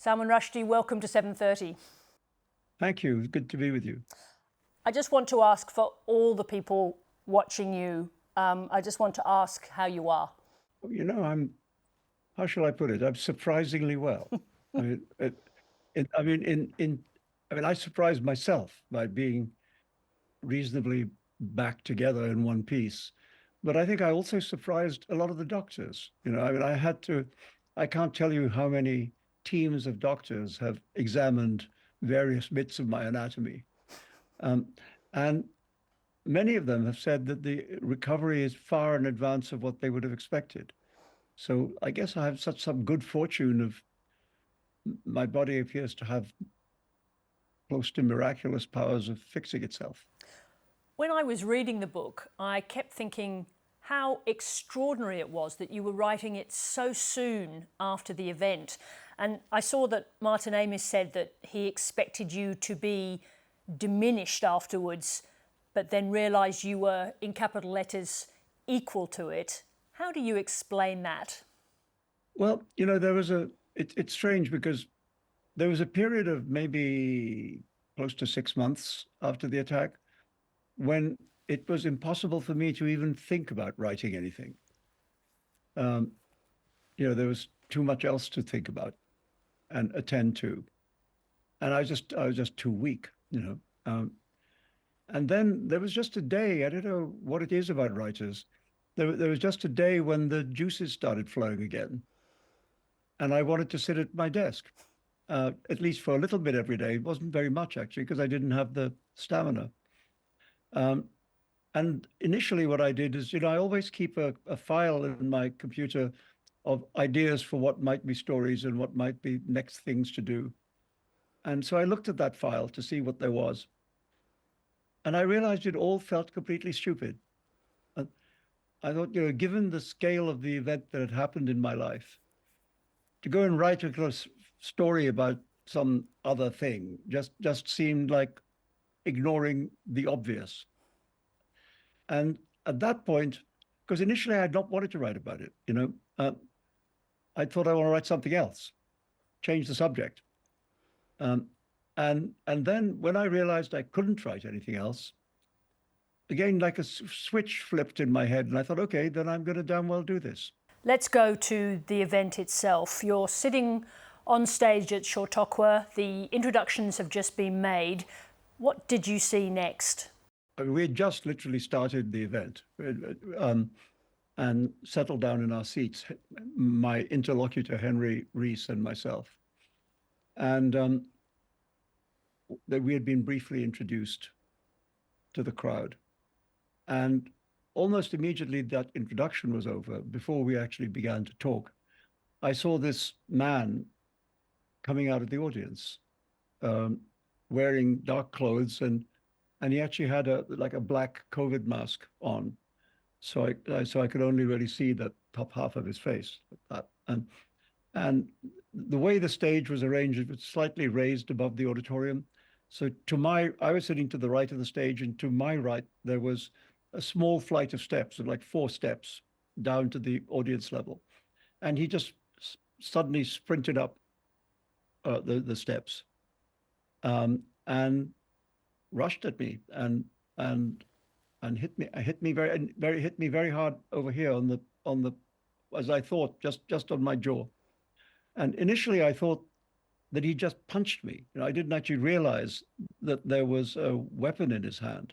Salman Rushdie, welcome to 7:30. Thank you. Good to be with you. I just want to ask for all the people watching you, I just want to ask how you are. You know, how shall I put it? I'm surprisingly well. I mean, I surprised myself by being reasonably back together in one piece. But I think I also surprised a lot of the doctors. I can't tell you how many teams of doctors have examined various bits of my anatomy. Um, and many of them have said that the recovery is far in advance of what they would have expected. So I guess I have some good fortune of my body appears to have close to miraculous powers of fixing itself. When I was reading the book, I kept thinking how extraordinary it was that you were writing it so soon after the event. And I saw that Martin Amis said that he expected you to be diminished afterwards, but then realised you were, in capital letters, equal to it. How do you explain that? Well, you know, it's strange because there was a period of maybe close to 6 months after the attack when it was impossible for me to even think about writing anything. There was too much else to think about and attend to. And I was just too weak, And then there was just a day, I don't know what it is about writers. There was just a day when the juices started flowing again. And I wanted to sit at my desk, at least for a little bit every day. It wasn't very much, actually, because I didn't have the stamina. And initially what I did is, I always keep a file in my computer of ideas for what might be stories and what might be next things to do. And so I looked at that file to see what there was. And I realized it all felt completely stupid. I thought, given the scale of the event that had happened in my life, to go and write a story about some other thing just seemed like ignoring the obvious. And at that point, because initially I had not wanted to write about it, I thought I want to write something else, change the subject. And then when I realized I couldn't write anything else, again, like a switch flipped in my head, and I thought, okay, then I'm going to damn well do this. Let's go to the event itself. You're sitting on stage at Chautauqua. The introductions have just been made. What did you see next? We had just literally started the event and settled down in our seats, my interlocutor, Henry Rees, and myself. And that we had been briefly introduced to the crowd. And almost immediately that introduction was over, before we actually began to talk, I saw this man coming out of the audience, wearing dark clothes, and he actually had a black COVID mask on. So I could only really see the top half of his face. And the way the stage was arranged, it was slightly raised above the auditorium. So I was sitting to the right of the stage, and to my right, there was a small flight of steps, like 4 steps down to the audience level. And he just suddenly sprinted up the steps and rushed at me and hit me very hard over here on the as I thought, just on my jaw. And initially I thought that he just punched me. I didn't actually realize that there was a weapon in his hand.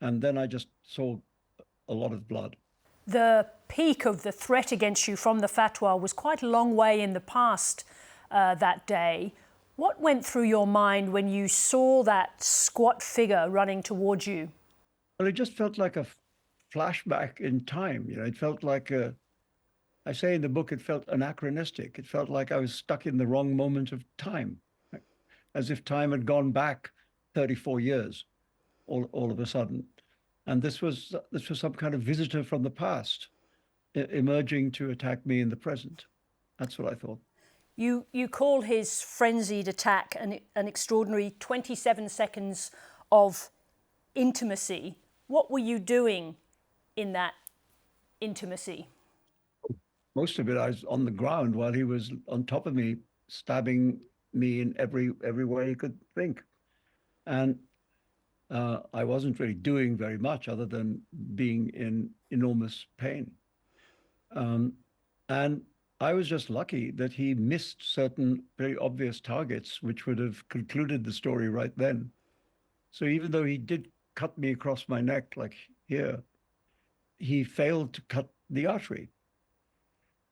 And then I just saw a lot of blood. The peak of the threat against you from the fatwa was quite a long way in the past that day. What went through your mind when you saw that squat figure running towards you? Well, it just felt like a flashback in time. It felt like I say in the book, it felt anachronistic. It felt like I was stuck in the wrong moment of time, as if time had gone back 34 years all of a sudden. And this was some kind of visitor from the past emerging to attack me in the present. That's what I thought. You call his frenzied attack an extraordinary 27 seconds of intimacy. What were you doing in that intimacy? Most of it, I was on the ground while he was on top of me, stabbing me in every way you could think. And I wasn't really doing very much other than being in enormous pain. Um, and I was just lucky that he missed certain very obvious targets, which would have concluded the story right then. So even though he did cut me across my neck, like here, he failed to cut the artery.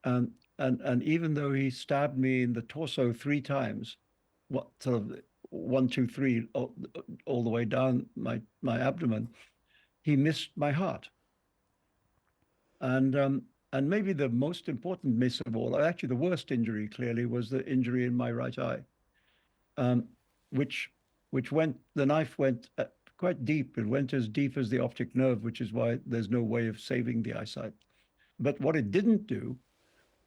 Um, and even though he stabbed me in the torso 3 times, what sort of one, two, three, all the way down my abdomen, he missed my heart. And maybe the most important miss of all, actually the worst injury clearly was the injury in my right eye, um, which the knife went quite deep. It went as deep as the optic nerve, which is why there's no way of saving the eyesight. But what it didn't do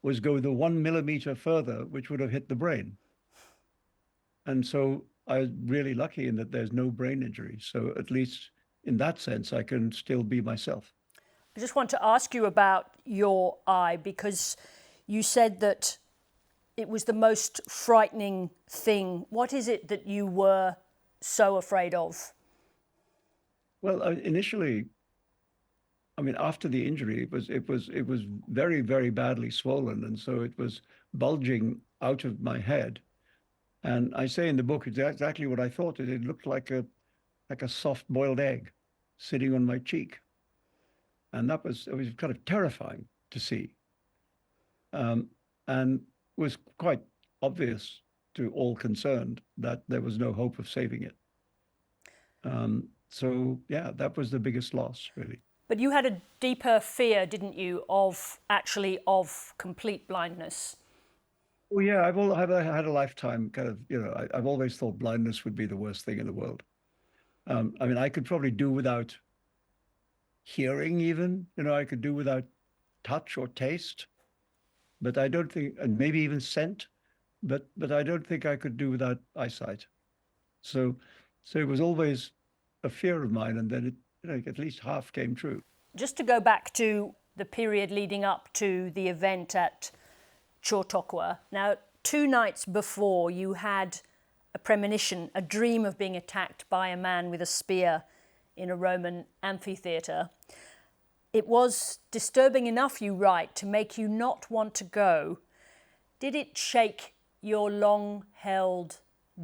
was go the 1 millimeter further, which would have hit the brain. And so I was really lucky in that there's no brain injury. So at least in that sense, I can still be myself. I just want to ask you about your eye, because you said that it was the most frightening thing. What is it that you were so afraid of? Well, initially, I mean, after the injury, it was very, very badly swollen, and so it was bulging out of my head. And I say in the book exactly what I thought. It looked like a soft boiled egg sitting on my cheek, and it was kind of terrifying to see, and was quite obvious to all concerned that there was no hope of saving it. So yeah, that was the biggest loss, really. But you had a deeper fear, didn't you, of complete blindness? Well, yeah, I've had a lifetime kind of, I've always thought blindness would be the worst thing in the world. I mean, I could probably do without hearing even, I could do without touch or taste, but I don't think, and maybe even scent, but I don't think I could do without eyesight. So it was always a fear of mine, and then it, at least half came true. Just to go back to the period leading up to the event at Chautauqua. Now, 2 nights before, you had a premonition, a dream of being attacked by a man with a spear in a Roman amphitheatre. It was disturbing enough, you write, to make you not want to go. Did it shake your long-held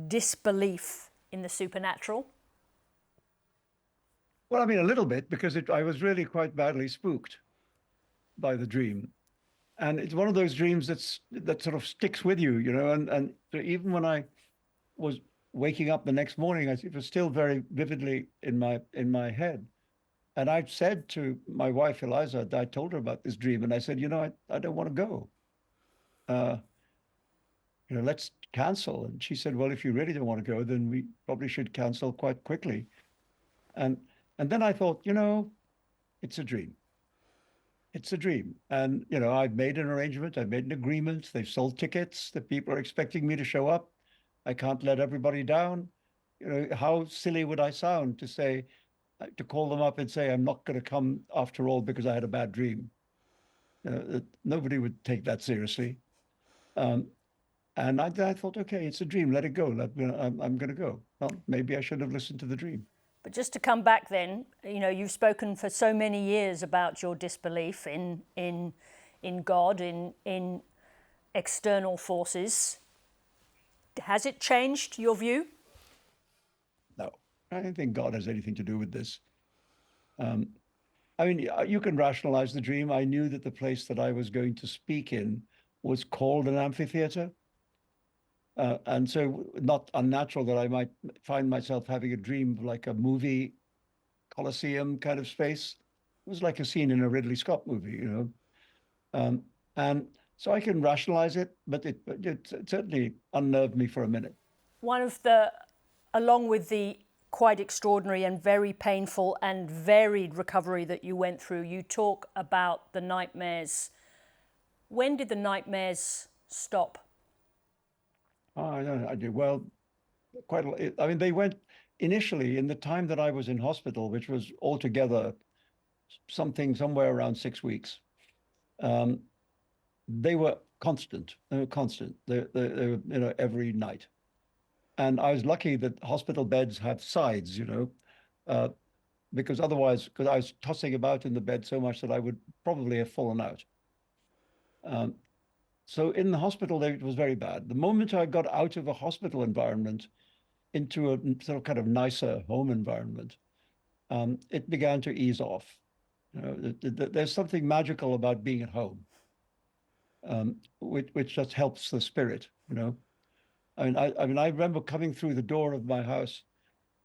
disbelief in the supernatural? Well, I mean, a little bit, because I was really quite badly spooked by the dream. And it's one of those dreams that sort of sticks with you, and so even when I was waking up the next morning, it was still very vividly in my head. And I said to my wife, Eliza, I told her about this dream, and I said, I don't want to go. Let's cancel. And she said, well, if you really don't want to go, then we probably should cancel quite quickly. And then I thought, it's a dream. It's a dream. And, I've made an arrangement. I've made an agreement. They've sold tickets. The people are expecting me to show up. I can't let everybody down. How silly would I sound to call them up and say, I'm not going to come after all because I had a bad dream. Nobody would take that seriously. And I thought, okay, it's a dream. Let it go. I'm going to go. Well, maybe I should have listened to the dream. But just to come back then, you've spoken for so many years about your disbelief in God, in external forces. Has it changed your view? No, I don't think God has anything to do with this. I mean, you can rationalize the dream. I knew that the place that I was going to speak in was called an amphitheater. And so not unnatural that I might find myself having a dream of like a movie Colosseum kind of space. It was like a scene in a Ridley Scott movie, and so I can rationalize it, but it certainly unnerved me for a minute. Along with the quite extraordinary and very painful and varied recovery that you went through, you talk about the nightmares. When did the nightmares stop? I did well, quite a lot. I mean, they went initially in the time that I was in hospital, which was altogether somewhere around 6 weeks. They were constant. They were constant. They were, every night. And I was lucky that hospital beds have sides, uh, because otherwise, because I was tossing about in the bed so much that I would probably have fallen out. Um, so in the hospital, it was very bad. The moment I got out of a hospital environment into a sort of kind of nicer home environment, it began to ease off. There's something magical about being at home, which just helps the spirit. I remember coming through the door of my house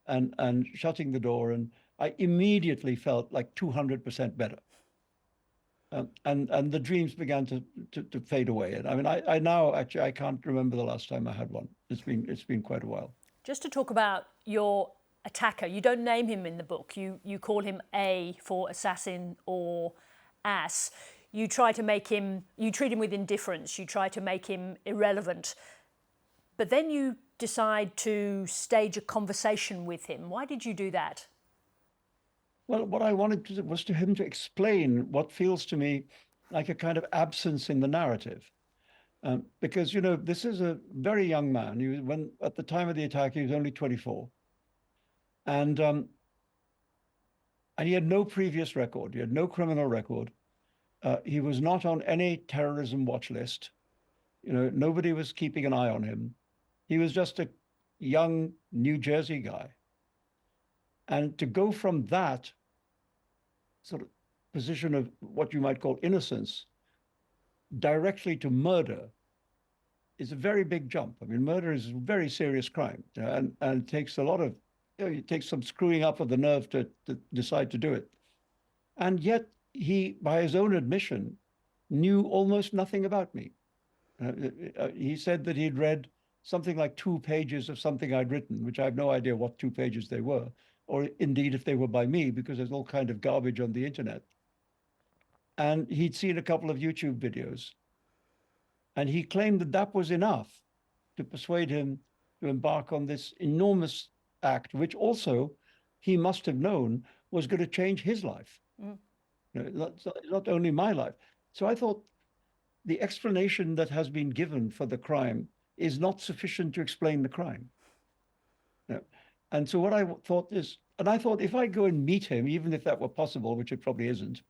and shutting the door, and I immediately felt like 200% better. And the dreams began to fade away. And I now actually I can't remember the last time I had one. It's been quite a while. Just to talk about your attacker, you don't name him in the book. You call him A for assassin or ass. You try to make him, you treat him with indifference. You try to make him irrelevant. But then you decide to stage a conversation with him. Why did you do that? Well, what I wanted was to him to explain what feels to me like a kind of absence in the narrative. Because, this is a very young man. At the time of the attack, he was only 24. And he had no previous record. He had no criminal record. He was not on any terrorism watch list. Nobody was keeping an eye on him. He was just a young New Jersey guy. And to go from that sort of position of what you might call innocence directly to murder is a very big jump. I mean, murder is a very serious crime, and it takes a lot of, it takes some screwing up of the nerve to decide to do it. And yet he, by his own admission, knew almost nothing about me. He said that he'd read something like 2 pages of something I'd written, which I have no idea what 2 pages they were, or indeed if they were by me, because there's all kind of garbage on the internet. And he'd seen a couple of YouTube videos. And he claimed that that was enough to persuade him to embark on this enormous act, which also he must have known was going to change his life. Not only my life. So I thought the explanation that has been given for the crime is not sufficient to explain the crime. And so what I thought is, and I thought if I go and meet him, even if that were possible, which it probably isn't,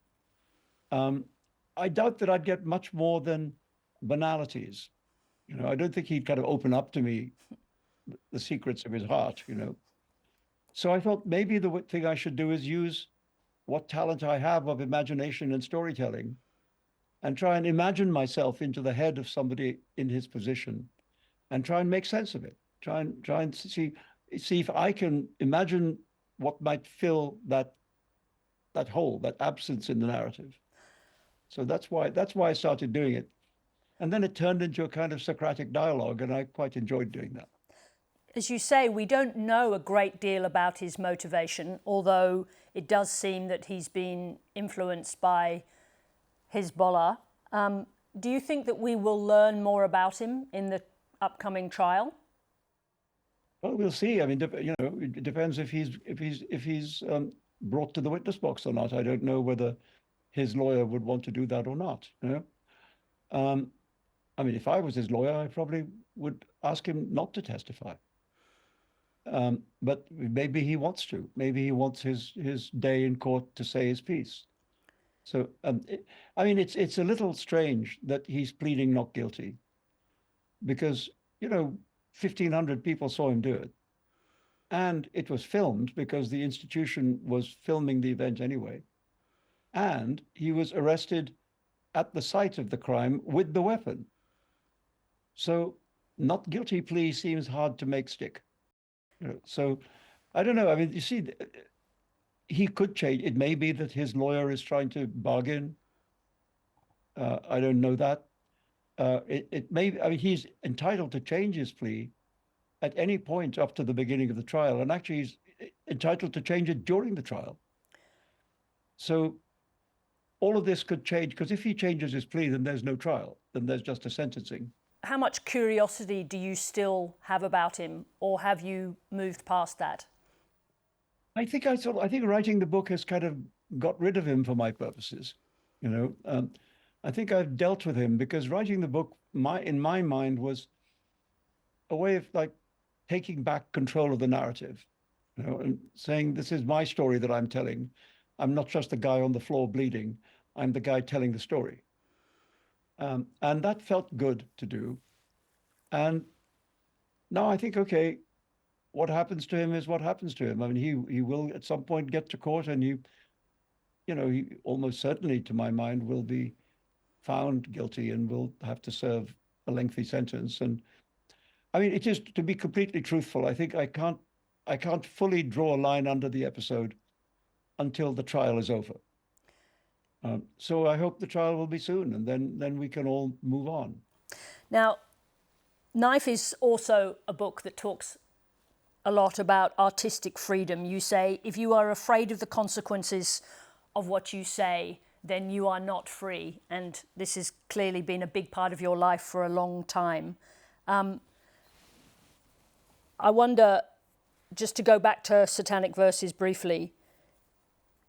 I doubt that I'd get much more than banalities. I don't think he'd kind of open up to me the secrets of his heart, So I thought maybe the thing I should do is use what talent I have of imagination and storytelling and try and imagine myself into the head of somebody in his position and try and make sense of it. Try and see if I can imagine what might fill that hole, that absence in the narrative. So that's why I started doing it. And then it turned into a kind of Socratic dialogue, and I quite enjoyed doing that. As you say, we don't know a great deal about his motivation, although it does seem that he's been influenced by Hezbollah. Do you think that we will learn more about him in the upcoming trial? Well, we'll see. I mean, it depends if he's brought to the witness box or not. I don't know whether his lawyer would want to do that or not. I mean, if I was his lawyer, I probably would ask him not to testify. But maybe he wants to. Maybe he wants his day in court to say his piece. So, I mean, it's a little strange that he's pleading not guilty, because 1,500 people saw him do it, and it was filmed because the institution was filming the event anyway, and he was arrested at the site of the crime with the weapon. So, not guilty plea seems hard to make stick. So, I don't know. I mean, you see, he could change. It may be that his lawyer is trying to bargain. I don't know that. It may. I mean, he's entitled to change his plea at any point up to the beginning of the trial, and actually, he's entitled to change it during the trial. So, all of this could change, because if he changes his plea, then there's no trial. Then there's just a sentencing. How much curiosity do you still have about him, or have you moved past that? I think writing the book has kind of got rid of him for my purposes. I think I've dealt with him because writing the book, in my mind, was a way of like taking back control of the narrative, and saying, this is my story that I'm telling. I'm not just the guy on the floor bleeding. I'm the guy telling the story. And that felt good to do. And now I think, okay, what happens to him is what happens to him. I mean, he will at some point get to court, and he almost certainly, to my mind, will be found guilty and will have to serve a lengthy sentence. And I mean, it is, to be completely truthful, I think I can't fully draw a line under the episode until the trial is over. So I hope the trial will be soon, and then we can all move on. Now, Knife is also a book that talks a lot about artistic freedom. You say, if you are afraid of the consequences of what you say, then you are not free. And this has clearly been a big part of your life for a long time. I wonder, just to go back to Satanic Verses briefly,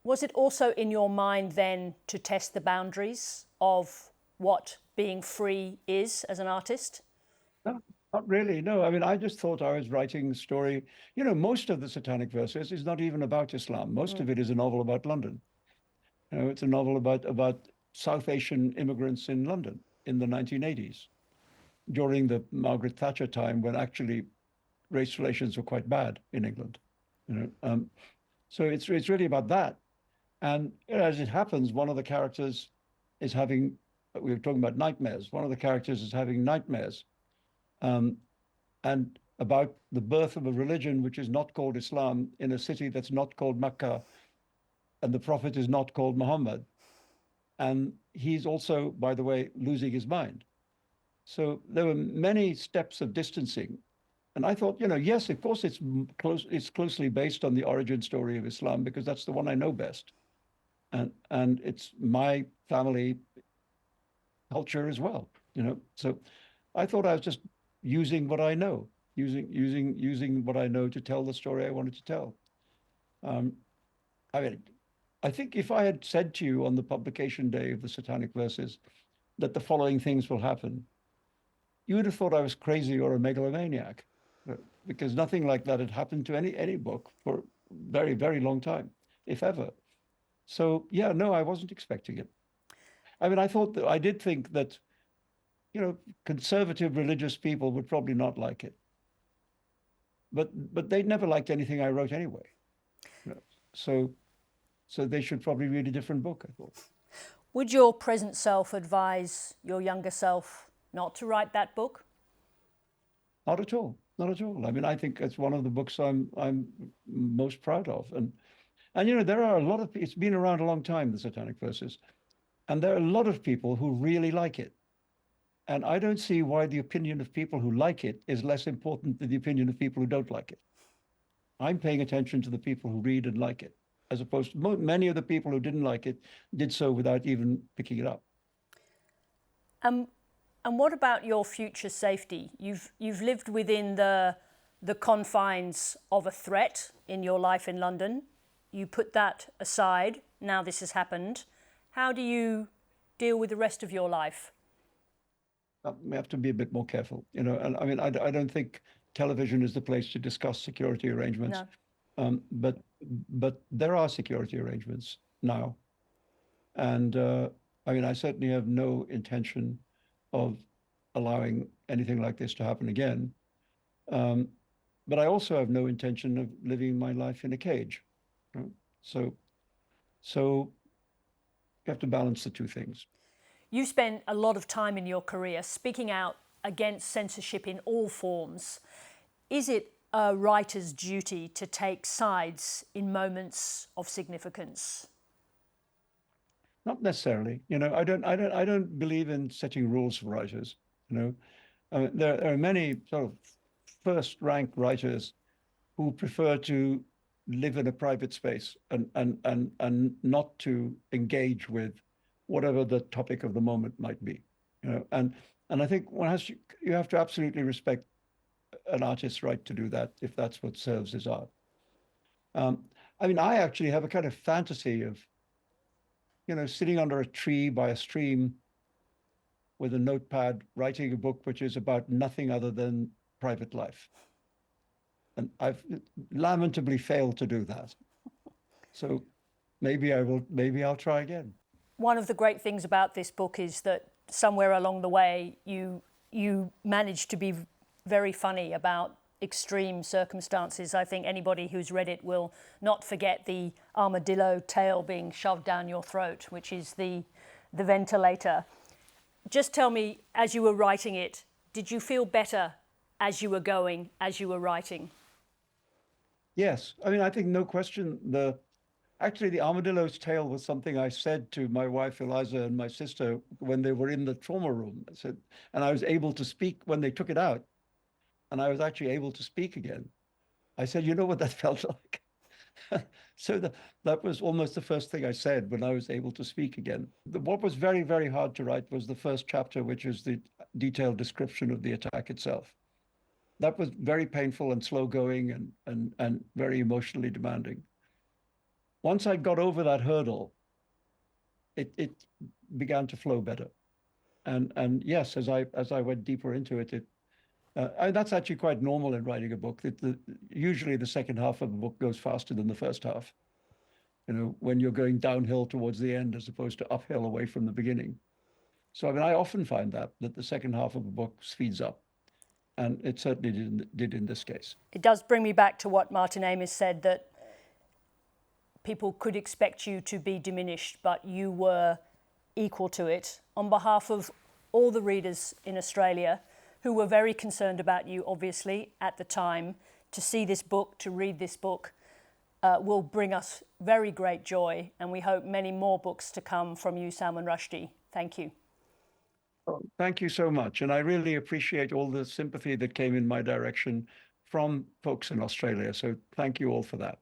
was it also in your mind then to test the boundaries of what being free is as an artist? No, not really. No, I mean, I just thought I was writing a story. Most of the Satanic Verses is not even about Islam. Most of it is a novel about London. It's a novel about South Asian immigrants in London in the 1980s, during the Margaret Thatcher time, when actually race relations were quite bad in England. So it's really about that. And as it happens, one of the characters is having, we were talking about nightmares. One of the characters is having nightmares, and about the birth of a religion which is not called Islam in a city that's not called Mecca, and the prophet is not called Muhammad. And he's also, by the way, losing his mind. So there were many steps of distancing. And I thought, yes, of course, it's closely based on the origin story of Islam, because that's the one I know best. And it's my family culture as well, So I thought I was just using what I know, using what I know to tell the story I wanted to tell. I mean, I think if I had said to you on the publication day of the Satanic Verses that the following things will happen, you would have thought I was crazy or a megalomaniac, because nothing like that had happened to any book for a very, very long time, if ever. So yeah, no, I wasn't expecting it. I mean, I did think that, conservative religious people would probably not like it, but they never liked anything I wrote anyway. So they should probably read a different book, I thought. Would your present self advise your younger self not to write that book? Not at all. Not at all. I mean, I think it's one of the books I'm most proud of. And there are a lot of, it's been around a long time, the Satanic Verses, and there are a lot of people who really like it. And I don't see why the opinion of people who like it is less important than the opinion of people who don't like it. I'm paying attention to the people who read and like it, as opposed to many of the people who didn't like it did so without even picking it up. And what about your future safety? You've lived within the confines of a threat in your life in London. You put that aside. Now this has happened. How do you deal with the rest of your life? We have to be a bit more careful, and I mean, I don't think television is the place to discuss security arrangements. No. But there are security arrangements now, and I mean, I certainly have no intention of allowing anything like this to happen again. But I also have no intention of living my life in a cage. So you have to balance the two things. You've spent a lot of time in your career speaking out against censorship in all forms. Is it a writer's duty to take sides in moments of significance? Not necessarily. I don't believe in setting rules for writers. There are many sort of first-rank writers who prefer to live in a private space and not to engage with whatever the topic of the moment might be. And I think you have to absolutely respect an artist's right to do that if that's what serves his art. I mean, I actually have a kind of fantasy of, sitting under a tree by a stream with a notepad writing a book which is about nothing other than private life. And I've lamentably failed to do that. So maybe I'll try again. One of the great things about this book is that somewhere along the way you managed to be very funny about extreme circumstances. I think anybody who's read it will not forget the armadillo tail being shoved down your throat, which is the ventilator. Just tell me, as you were writing it, did you feel better as you were going, as you were writing? Yes. I mean, I think no question, actually the armadillo's tail was something I said to my wife, Eliza, and my sister when they were in the trauma room. I said, and I was able to speak when they took it out, and I was actually able to speak again. I said, you know what that felt like? So that was almost the first thing I said when I was able to speak again. What was very, very hard to write was the first chapter, which is the detailed description of the attack itself. That was very painful and slow going and very emotionally demanding. Once I got over that hurdle, it began to flow better. And yes, as I went deeper into it, that's actually quite normal in writing a book. Usually the second half of the book goes faster than the first half. You know, when you're going downhill towards the end as opposed to uphill away from the beginning. So I mean, I often find that the second half of a book speeds up, and it certainly did in this case. It does bring me back to what Martin Amis said, that people could expect you to be diminished, but you were equal to it. On behalf of all the readers in Australia who were very concerned about you, obviously, at the time, to see this book, to read this book, will bring us very great joy, and we hope many more books to come from you, Salman Rushdie. Thank you. Oh, thank you so much. And I really appreciate all the sympathy that came in my direction from folks in Australia. So thank you all for that.